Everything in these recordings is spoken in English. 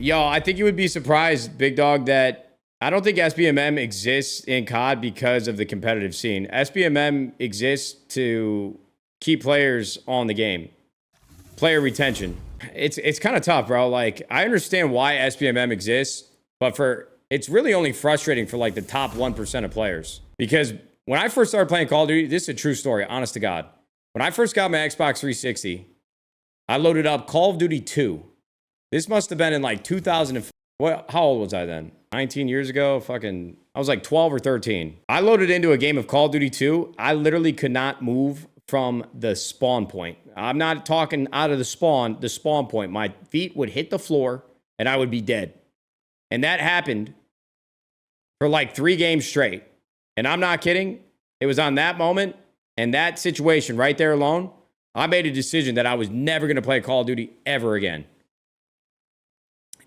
Yo, I think you would be surprised, big dog, that I don't think SBMM exists in COD because of the competitive scene. SBMM exists to keep players on the game. Player retention. It's kind of tough, bro. Like, I understand why SBMM exists, but it's really only frustrating for like the top 1% of players. Because when I first started playing Call of Duty, this is a true story, honest to God. When I first got my Xbox 360, I loaded up Call of Duty 2. This must have been in like 2000. How old was I then? 19 years ago? I was like 12 or 13. I loaded into a game of Call of Duty 2. I literally could not move from the spawn point. I'm not talking out of the spawn point. My feet would hit the floor and I would be dead. And that happened for like 3 games straight. And I'm not kidding. It was on that moment and that situation right there alone, I made a decision that I was never going to play Call of Duty ever again.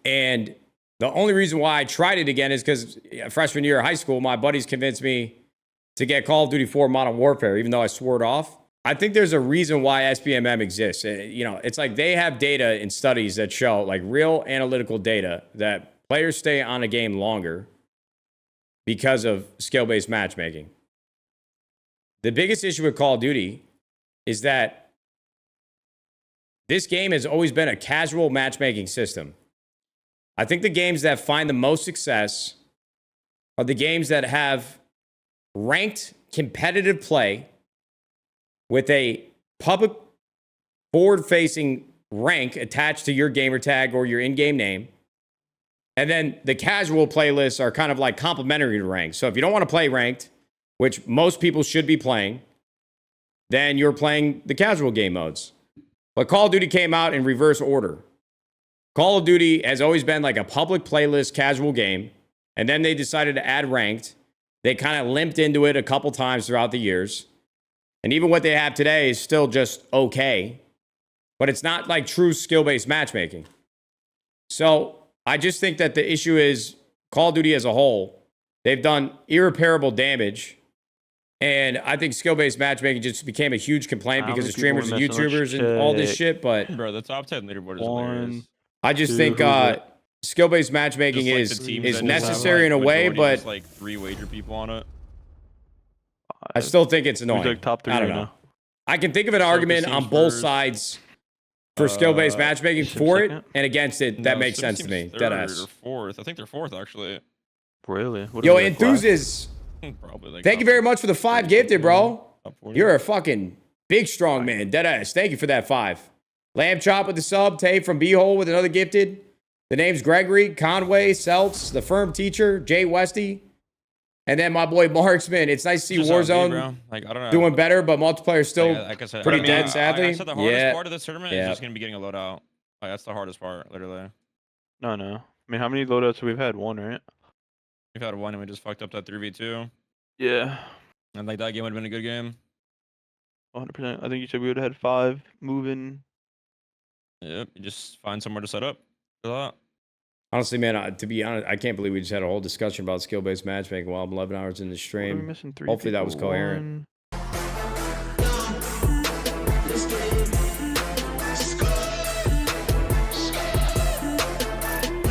And the only reason why I tried it again is because freshman year of high school, my buddies convinced me to get Call of Duty 4 Modern Warfare, even though I swore it off. I think there's a reason why SBMM exists. You know, it's like they have data and studies that show, like real analytical data, that players stay on a game longer because of skill-based matchmaking. The biggest issue with Call of Duty is that this game has always been a casual matchmaking system. I think the games that find the most success are the games that have ranked competitive play with a public forward-facing rank attached to your gamer tag or your in-game name. And then the casual playlists are kind of like complementary to ranked. So if you don't want to play ranked, which most people should be playing, then you're playing the casual game modes. But Call of Duty came out in reverse order. Call of Duty has always been like a public playlist casual game, and then they decided to add ranked. They kind of limped into it a couple times throughout the years. And even what they have today is still just okay, but it's not like true skill-based matchmaking. So I just think that the issue is Call of Duty as a whole, they've done irreparable damage. And I think skill-based matchmaking just became a huge complaint because of streamers and YouTubers and all this shit. But bro, the top 10 leaderboard is hilarious. I just think skill-based matchmaking is necessary in a way, but just like 3 wager people on it. I still think it's annoying. Like top 3 I don't know. I can think of an argument on both sides for skill-based matchmaking for it and against it. That makes sense to me. Deadass. Or 4th. I think they're 4th actually. Really? Yo, Enthusiast. Probably. Like thank you very much for the 5 gifted, bro. 40. You're a fucking big, strong man. Deadass. Thank you for that 5. Lamb Chop with the sub. Tay from B-Hole with another gifted. The name's Gregory, Conway, Seltz, the firm teacher, Jay Westy. And then my boy Marksman. It's nice to see Warzone like, I don't know. doing better, but multiplayer still like I said, pretty dead, sadly. I said the hardest part of this tournament is just going to be getting a loadout. Like, that's the hardest part, literally. No. I mean, how many loadouts have we had? 1, right? We've had 1 and we just fucked up that 3v2. Yeah. And like that game would have been a good game. 100%. I think you said we would have had 5 moving. Yep. You just find somewhere to set up for that. Honestly, man, to be honest, I can't believe we just had a whole discussion about skill-based matchmaking while I'm 11 hours in the stream. Missing 3 Hopefully that was coherent.